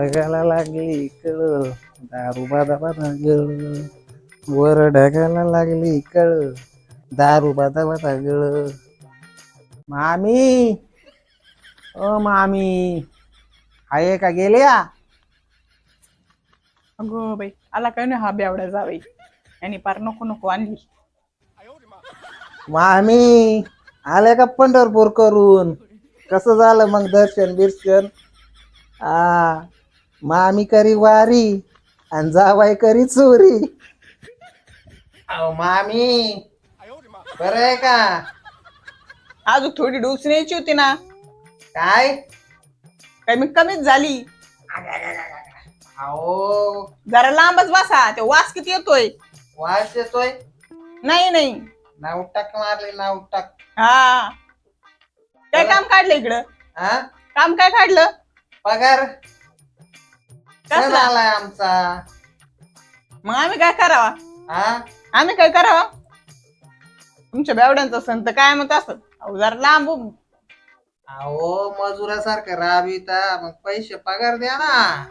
ढगाला लागली कळ, दारू बादा बादा गळ. वर ढगाला लागली कळ, दारू बादा बादा गळ. मामी, ओ मामी, आहे का गेल्या? अगं बाई आला काय नाही हा बेवडा जावई आणि पार नको नको आणली. मामी, आले का पंढरपूर करून? कसं झालं मग दर्शन बिर्शन? मामी करी वारी आणि जावाई करी चोरी. अहो मामी, बरं आहे का? अजून थोडी डोस न्यायची होती ना, काय? काय मी कमीच झाली. अहो, जरा लांबच बसा, ते वास किती येतोय. वास येतोय? नाही नाही. नाव टाक मारले, नाव टाक. हा काय चला. काम काढलं इकडं? हा, काम काय काढलं? पगार सण कसला? आलाय आमचा. मग आम्ही काय करावा? हा, आम्ही काय करावा? तुमच्या बेवड्यांचा सण तर काय म्हणत असत. जरा लांब अहो मजुरासारखं राबीता, मग पैसे पगार द्या ना.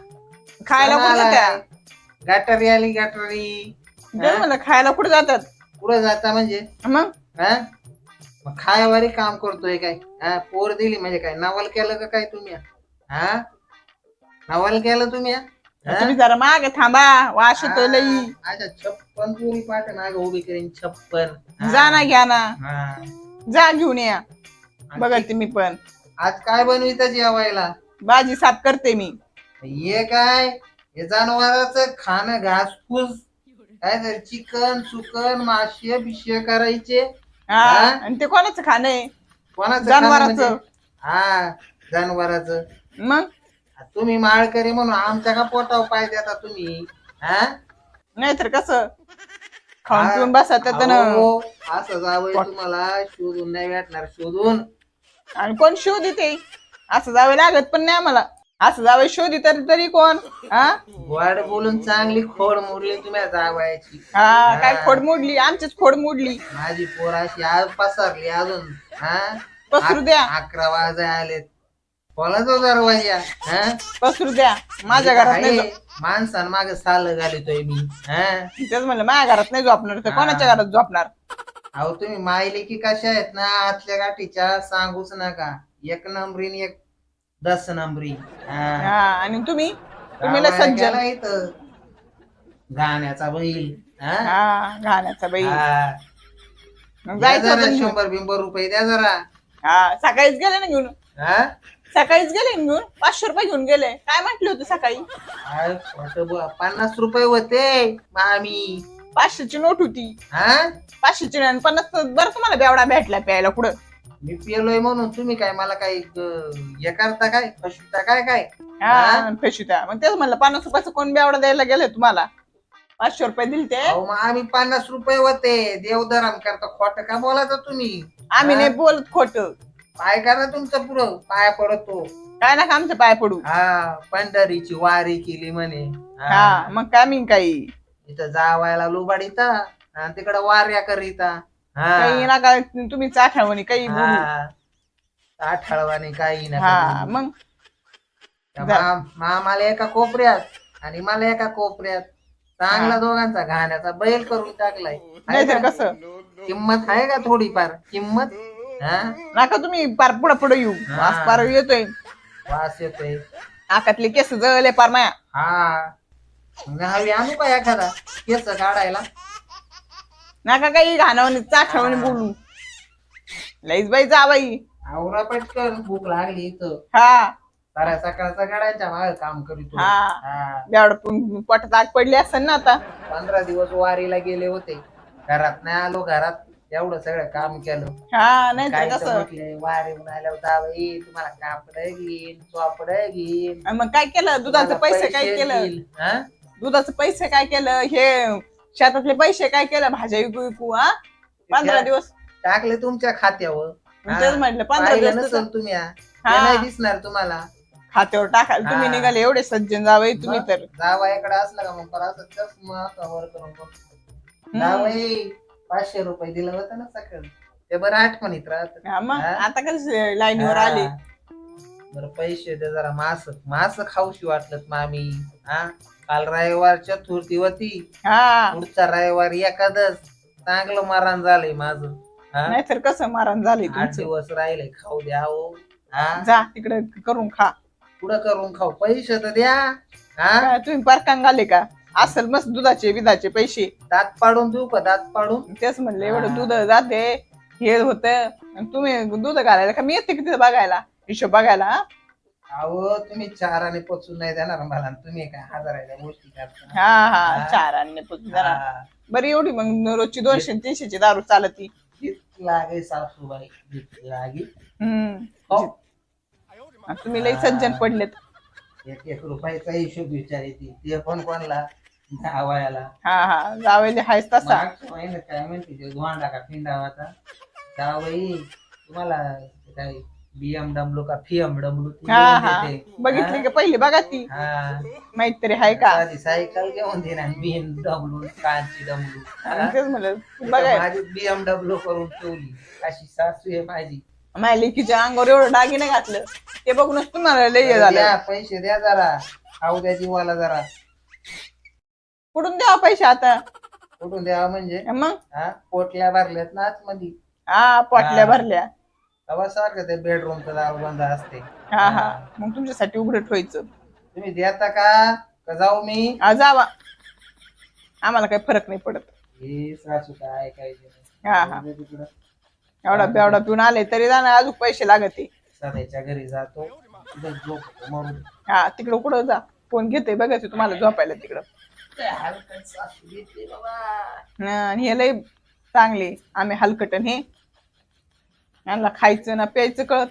खायला सण कुठं आलाय. जात्या? गटारी आली गटारी. तेच म्हणलं खायला कुठं जातात? पुढे जाता म्हणजे मग हा, मग खायावारी काम करतोय काय? हा, पोर दिली म्हणजे काय नवल केलं का काय तुम्ही? हा, नवल केलं तुम्ही? हा? तुम्ही जरा मागे थांबा, वास येतोय लई. अच्छा, 56 पुरी पाठ माग उभी करीन 56. जा ना घ्या ना, हा. जा घेऊन या. बघते मी पण आज काय बनवित जेवायला? भाजी साफ करते मी. हे काय, हे जनावरांचं खाणं घासफूस, काय तर चिकन सुकन मासे बिशे करायचे. हा हा? आणि ते कोणाचं खाणं आहे? कोणाचं खाणं म्हणजे? जनावराचं. हा, जनावराचं. मग तुम्ही माळकरी म्हणून आमच्या का पोटावर पाय देता तुम्ही? हा, नाहीतर कसं खाऊन हा, पिऊन बसा त्यातनं. अहो, असं जावं तुम्हाला शोधून नाही भेटणार, शोधून. आणि कोण शोध देते? असं जावं लागत पण नाही आम्हाला. असं जावं शोध तरी कोण? हा वाढ बोलून चांगली खोड मोडली तुम्ही जावायची. हा काय खोड मोडली? आमचीच खोड मोडली. माझी पोराशी आज पसरली अजून. हा, पसरू द्या. 11 वाजे आलेत. बोलायचो दरवाजा. हा, पसरू द्या. माझ्या घरात नाही माणसान माग साल घालितोय मी. हा, तेच म्हणलं माझ्या घरात नाही झोपणार तर कोणाच्या घरात झोपणार? अहो तुम्ही मायले की कशा आहेत ना आतल्या गाठीच्या सांगूच नका. एक नंबरीन एक 10 नंबरी. हा आणि तुम्ही लय सज्जन. गेला इथं गाण्याचा बैल. हा घाण्याचा बाई. मग द्या जायचं जरा होतं घेऊन. 100 रुपये द्या जरा. हा सकाळीच गेले ना घेऊन. हा, सकाळीच गेले ना घेऊन. 500 रुपये घेऊन गेले. काय म्हटले होते सकाळी? 50 रुपये होते मामी. 500ची नोट होती. हा, 500ची आणि 50 बरं तुम्हाला बेवडा भेटला प्यायला कुठं? मी पेलोय म्हणून तुम्ही काय मला काही हे करता काय फसविता काय काय? हा फेशिता. मग तेच म्हणलं 50 रुपयाचं कोण बेवडा द्यायला गेले तुम्हाला? 500 रुपये दिले ते. अहो मग आम्ही 50 रुपये होते देवधर्म करता, खोट का बोलायचं तुम्ही? आम्ही नाही बोलत खोट. पाय करा तुमचं पुढं, पाया पडतो. काय ना आमच्या पाय पडू. हा, पंढरीची वारी केली म्हणे. हा मग काय मी काही इथं जावायला लुबाडीता आणि तिकडे वाऱ्या करीता. काही ना काय तुम्ही चाठवणी काही बोलू. आठळवाने काही ना. हा मग मामाला एका कोपऱ्यात आणि मला एका कोपऱ्यात चांगला दोघांचा घाण्याचा बैल करून टाकलाय. नाही तर कसं किंमत आहे का थोडीफार किंमत? हा, नका तुम्ही पार पुढे येऊ. वास पार येतोय. वास येतोय. नाकातले केस जळले पार माया. हा, हवी आणू का एखादा केस काढायला? नका काही घाणवणी चाठवणी बोलू. लईच बाई जा बाई. आवरा पटकन, भूक लागली इथं. हा साऱ्या सकाळचा गाड्यांच्या मागे काम करीतो. हा बेवड पोटात आग पडली असेल ना आता. 15 दिवस वारीला गेले होते. घरात नाही आलो, घरात एवढं सगळं काम केलं. हा नाही काय तर कसं म्हटले वारीहून आल्यावर जावई तुम्हाला कापड घेईन चोपड घेईन. मग काय केलं? दुधाचे पैसे काय केलं? दुधाचे पैसे काय केलं? हे शेतातले पैसे काय केलं? भाज्या विकू विकू. हा 15 दिवस टाकले तुमच्या खात्यावर. तेच म्हटलं 15 दिवस नसेल तुम्ही, हा. नाही दिसणार तुम्हाला खात्यावर टाकायला तुम्ही निघाले एवढे सज्जन जावई तुम्ही तर. जावयाकडे असलं का मग परत वर करून जावई 500 रुपये दिलं होतं ना सकाळी, ते बरं आठवणीत राहत. मग आता कसं लाईनीवर आले. बरं पैसे दे जरा मास खाऊशी वाटलं मामी. हा काल रविवार चतुर्थी होती, हा पुढचा रविवार एकादश. चांगलं मारहाण झालंय माझं. हा नाहीतर कसं मारण झालंय 8 तुमचं. दिवस राहिले खाऊ द्या हो. हा जा तिकडे करून खा. पुढं करून खाऊ, पैसे तर द्या. हा काय तुम्ही पारकांग आले का? असेल मस्त दुधाचे बिधाचे पैसे. दात पाडून देऊ का, दात पाडून? तेच म्हणले एवढं हा. दूध जाते हे होत, तुम्ही दूध घालायला का मी येते किती बघायला, हिशोब बघायला. हा? अहो तुम्ही 4 आणि पचून नाही देणार मला, तुम्ही काय हजाराच्या गोष्टी करता. हा हा 4 आणणे जरा हा. बरी एवढी मग रोजची 200-300ची दारू चालती. भीत लागे सासूबाई, भीत लागे. हम्म हो. आणि तुम्ही लई सज्जन पडलेत. 1 रुपयाचा हिशोब विचारायची, ते पण कोणला गावायला. हा हा जावेले हायच तसा. मागच्या महिन्यात काय म्हणते ते धोंडा का फिंडावाचा जावई, तुम्हाला काय BMW का FMW हा हा बघितली का पहिली बघा ती हा माहित तरी हाय का. साधी सायकल घेऊन देणार BMW कांची डमलू. तेच म्हणलं बघाय माझी BMW करून ठेवली, अशी सासू आहे माझी. माझ्या लेकीच्या अंगावर एवढं दागिने घातलं ते बघूनच तुम्हाला लय हे द्या, झालं. पैसे द्या जरा, खाऊ द्या जीवाला जरा. कुठून द्यावा पैसे आता? कुठून द्यावा म्हणजे? मग हा पोटल्या भरल्यात ना आतमध्ये. हा पोटल्या हा. भरल्या. तेव्हा सारखं ते बेडरूमचं दार बंद असते. हा हा मग तुमच्यासाठी उघडं ठेवायचं. तुम्ही देता का जाऊ मी? हा जावा, आम्हाला काही फरक नाही पडत. हे सासू काय ऐकायचे हा हा नाही. तिकडं एवढा बेवडा पिऊन आले तरी जाणार अजून पैसे लागत. सध्याच्या घरी जातो, तिथं झोपतो मरून. हा तिकडं कुठं जा, कोण घेते बघायचं तुम्हाला झोपायला तिकडं. काय हलकट सासू घेतली बाबा. आणि हे लय चांगले, आम्ही हलकटन हे यांना खायचं ना प्यायचं कळत